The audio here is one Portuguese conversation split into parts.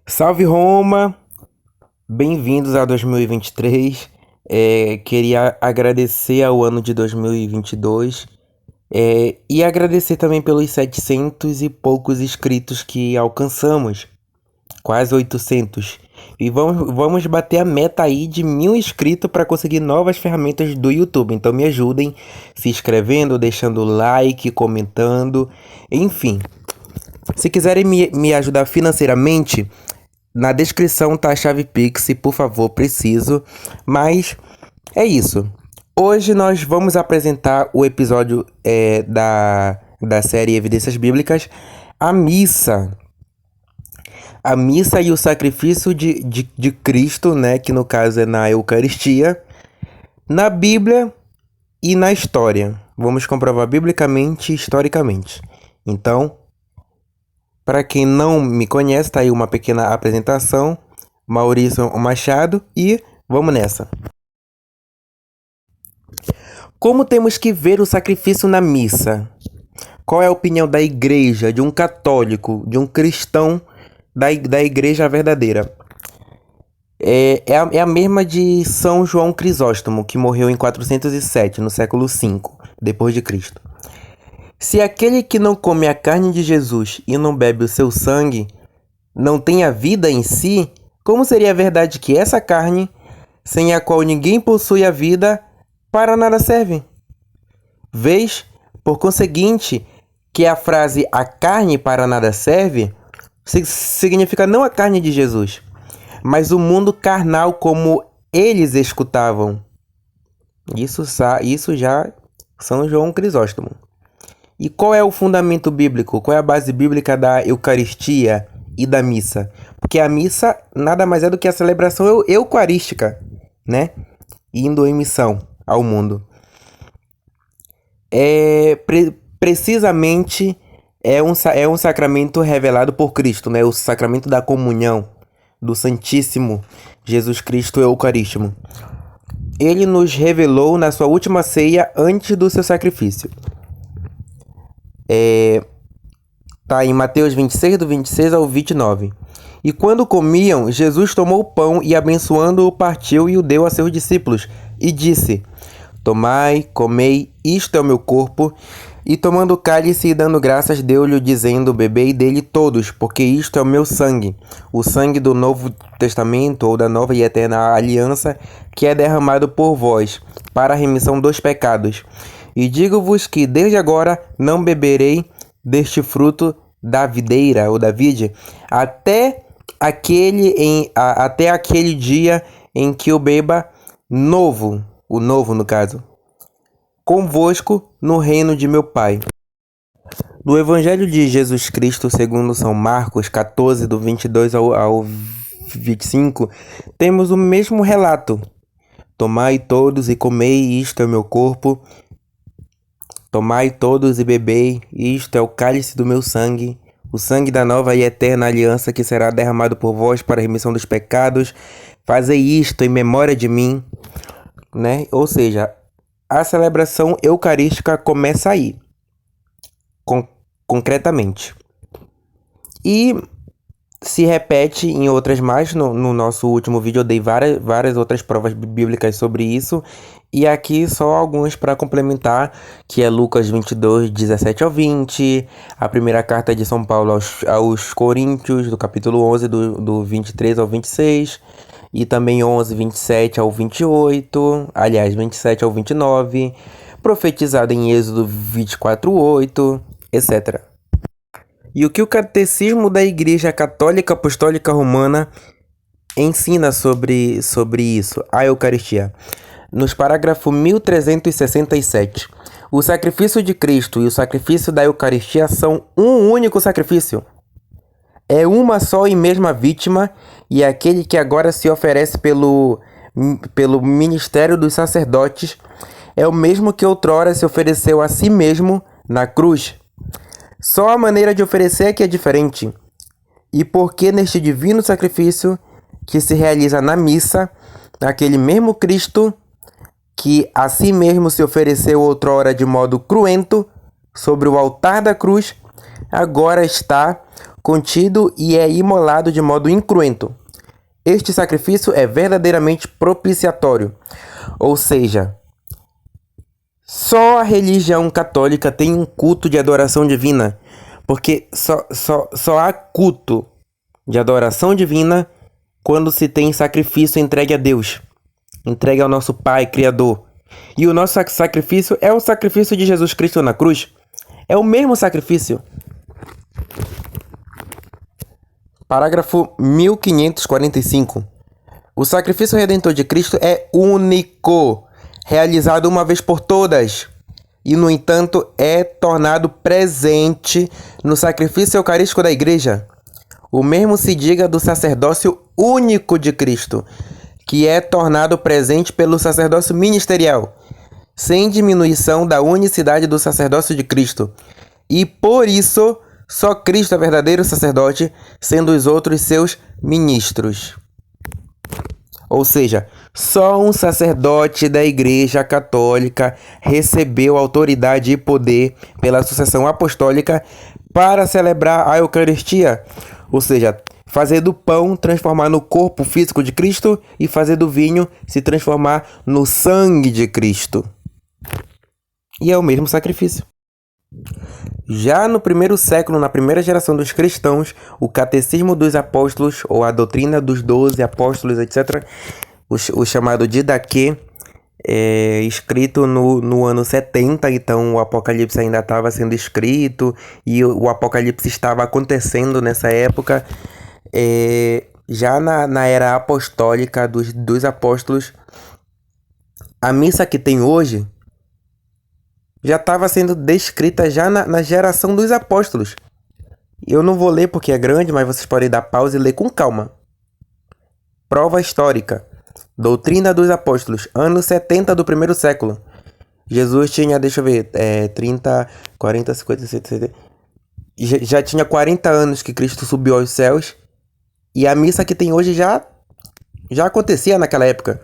Salve Roma, bem-vindos a 2023. Queria agradecer ao ano de 2022 e agradecer também pelos 700 e poucos inscritos que alcançamos, quase 800. E vamos bater a meta aí de 1000 inscritos para conseguir novas ferramentas do YouTube. Então me ajudem se inscrevendo, deixando like, comentando, enfim. Se quiserem me ajudar financeiramente, na descrição tá a chave Pix, por favor, preciso. Mas é isso. Hoje nós vamos apresentar o episódio da série Evidências Bíblicas, a missa. A missa e o sacrifício de Cristo, né? Que no caso é na Eucaristia, na Bíblia e na história. Vamos comprovar biblicamente e historicamente. Então, para quem não me conhece, tá aí uma pequena apresentação. Maurício Machado e vamos nessa. Como temos que ver o sacrifício na missa? Qual é a opinião da igreja, de um católico, de um cristão da igreja verdadeira? É a mesma de São João Crisóstomo, que morreu em 407, no século V, depois de Cristo. Se aquele que não come a carne de Jesus e não bebe o seu sangue não tem a vida em si, como seria a verdade que essa carne, sem a qual ninguém possui a vida, para nada serve? Vês, por conseguinte, que a frase "a carne para nada serve" significa não a carne de Jesus, mas o mundo carnal como eles escutavam. Isso já São João Crisóstomo. E qual é o fundamento bíblico? Qual é a base bíblica da Eucaristia e da missa? Porque a missa nada mais é do que a celebração eucarística, né? Indo em missão ao mundo. Precisamente é um sacramento revelado por Cristo, né? O sacramento da comunhão do Santíssimo Jesus Cristo Eucarístimo. Ele nos revelou na sua última ceia antes do seu sacrifício. Tá em Mateus 26, do 26 ao 29. E quando comiam, Jesus tomou o pão e, abençoando-o, partiu e o deu a seus discípulos. E disse: Tomai, comei, isto é o meu corpo. E tomando o cálice e dando graças, deu-lhe, dizendo: Bebei dele todos, porque isto é o meu sangue, o sangue do Novo Testamento ou da nova e eterna aliança, que é derramado por vós, para a remissão dos pecados. E digo-vos que desde agora não beberei deste fruto da videira ou da vide, até aquele dia em que eu beba novo, o novo no caso, convosco no reino de meu Pai. Do Evangelho de Jesus Cristo segundo São Marcos 14, do 22 ao 25, temos o mesmo relato. Tomai todos e comei, isto é o meu corpo. Tomai todos e bebei, isto é o cálice do meu sangue, o sangue da nova e eterna aliança que será derramado por vós para a remissão dos pecados. Fazei isto em memória de mim, né? Ou seja, a celebração eucarística começa aí, concretamente. E se repete em outras mais. No nosso último vídeo eu dei várias outras provas bíblicas sobre isso. E aqui só algumas para complementar, que é Lucas 22, 17 ao 20, a primeira carta de São Paulo aos Coríntios, do capítulo 11, do 23 ao 26, e também 11, 27 ao 28, aliás, 27 ao 29, profetizado em Êxodo 24, 8, etc. E o que o Catecismo da Igreja Católica Apostólica Romana ensina sobre isso, a Eucaristia? Nos parágrafos 1367, o sacrifício de Cristo e o sacrifício da Eucaristia são um único sacrifício. É uma só e mesma vítima, e aquele que agora se oferece pelo ministério dos sacerdotes é o mesmo que outrora se ofereceu a si mesmo na cruz. Só a maneira de oferecer é que é diferente. E porque neste divino sacrifício que se realiza na missa, aquele mesmo Cristo que a si mesmo se ofereceu outrora de modo cruento sobre o altar da cruz, agora está contido e é imolado de modo incruento. Este sacrifício é verdadeiramente propiciatório, ou seja, só a religião católica tem um culto de adoração divina, porque só há culto de adoração divina quando se tem sacrifício entregue a Deus, entregue ao nosso Pai Criador. E o nosso sacrifício é o sacrifício de Jesus Cristo na cruz. É o mesmo sacrifício. Parágrafo 1545. O sacrifício redentor de Cristo é único, realizado uma vez por todas, e, no entanto, é tornado presente no sacrifício eucarístico da Igreja. O mesmo se diga do sacerdócio único de Cristo, que é tornado presente pelo sacerdócio ministerial, sem diminuição da unicidade do sacerdócio de Cristo. E por isso, só Cristo é verdadeiro sacerdote, sendo os outros seus ministros. Ou seja, só um sacerdote da Igreja Católica recebeu autoridade e poder pela sucessão apostólica para celebrar a Eucaristia, ou seja, fazer do pão transformar no corpo físico de Cristo e fazer do vinho se transformar no sangue de Cristo. E é o mesmo sacrifício. Já no primeiro século, na primeira geração dos cristãos, o Catecismo dos Apóstolos, ou a doutrina dos 12 apóstolos, etc., o chamado Didaquê, escrito no ano 70, então o Apocalipse ainda estava sendo escrito e o Apocalipse estava acontecendo nessa época. Já na era apostólica dos apóstolos, a missa que tem hoje já estava sendo descrita já na geração dos apóstolos. Eu não vou ler porque é grande, mas vocês podem dar pausa e ler com calma. Prova histórica. Doutrina dos Apóstolos, anos 70 do primeiro século. Jesus tinha, deixa eu ver, 30, 40, 50, 60... Já tinha 40 anos que Cristo subiu aos céus. E a missa que tem hoje já acontecia naquela época.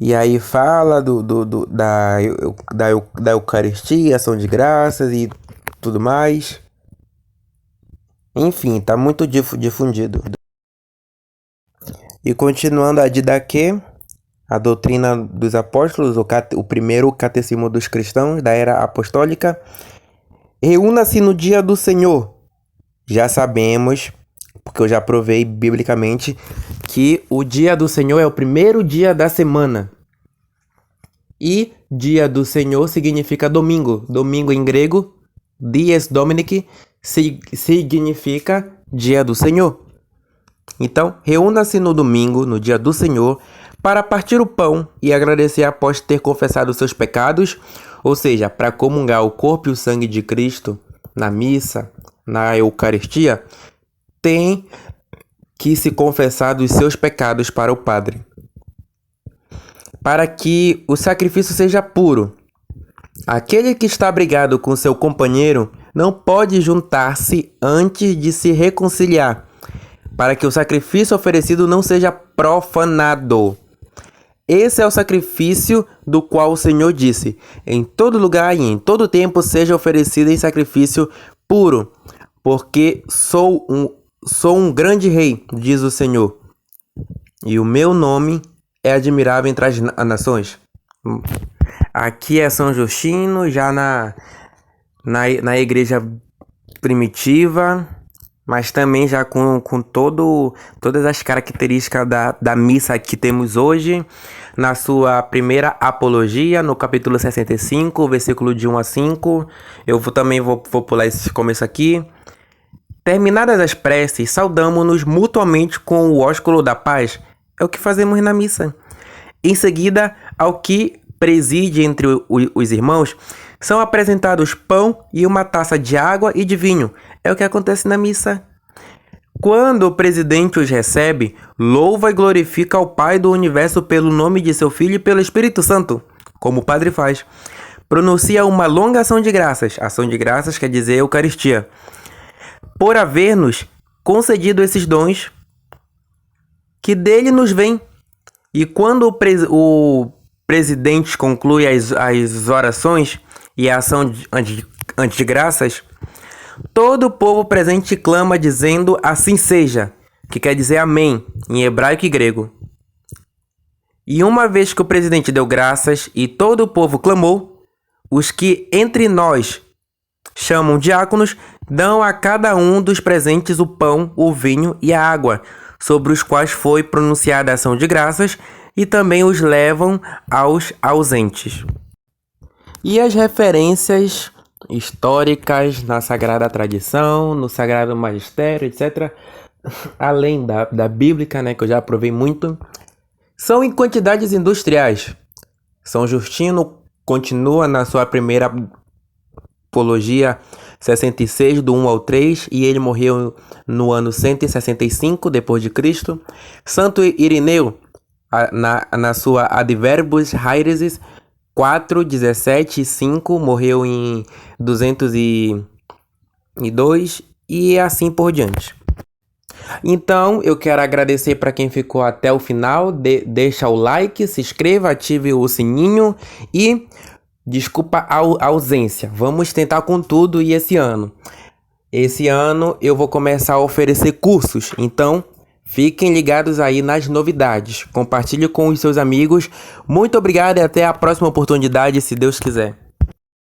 E aí fala da Eucaristia, ação de graças e tudo mais. Enfim, tá muito difundido. E continuando a Didaquê, a doutrina dos apóstolos, o primeiro catecismo dos cristãos da era apostólica. Reúna-se no dia do Senhor. Já sabemos, porque eu já provei biblicamente, que o dia do Senhor é o primeiro dia da semana. E dia do Senhor significa domingo. Domingo em grego, dies Dominici, significa dia do Senhor. Então, reúna-se no domingo, no dia do Senhor, para partir o pão e agradecer após ter confessado seus pecados, ou seja, para comungar o corpo e o sangue de Cristo na missa, na Eucaristia, tem que se confessar dos seus pecados para o Padre, para que o sacrifício seja puro. Aquele que está brigado com seu companheiro não pode juntar-se antes de se reconciliar, para que o sacrifício oferecido não seja profanado. Esse é o sacrifício do qual o Senhor disse: em todo lugar e em todo tempo seja oferecido em sacrifício puro, porque sou um grande rei, diz o Senhor, e o meu nome é admirável entre as nações. Aqui é São Justino, já na igreja primitiva, mas também já com todas as características da missa que temos hoje, na sua primeira apologia, no capítulo 65, versículo de 1 a 5. Eu também vou pular esse começo aqui. Terminadas as preces, saudamo-nos mutuamente com o ósculo da paz. É o que fazemos na missa. Em seguida, ao que preside entre os irmãos, são apresentados pão e uma taça de água e de vinho. É o que acontece na missa. Quando o presidente os recebe, louva e glorifica ao Pai do Universo pelo nome de seu Filho e pelo Espírito Santo, como o Padre faz. Pronuncia uma longa ação de graças. Ação de graças quer dizer Eucaristia. Por haver-nos concedido esses dons que dele nos vêm. E quando o presidente conclui as orações e a ação antes de graças, Todo o povo presente clama dizendo assim seja, que quer dizer amém, em hebraico e grego. E uma vez que o presidente deu graças e todo o povo clamou, os que entre nós chamam diáconos dão a cada um dos presentes o pão, o vinho e a água, sobre os quais foi pronunciada a ação de graças, e também os levam aos ausentes. E as referências históricas na Sagrada Tradição, no Sagrado Magistério, etc., além da bíblica, né, que eu já provei muito, são em quantidades industriais. São Justino continua na sua primeira apologia 66, do 1 ao 3, e ele morreu no ano 165 depois de Cristo. Santo Irineu, na sua Adverbus Haeresis 4, 17 e 5, morreu em 202 e assim por diante. Então, eu quero agradecer para quem ficou até o final. Deixa o like, se inscreva, ative o sininho e desculpa a ausência. Vamos tentar com tudo e esse ano eu vou começar a oferecer cursos. Então, fiquem ligados aí nas novidades. Compartilhe com os seus amigos. Muito obrigado e até a próxima oportunidade, se Deus quiser.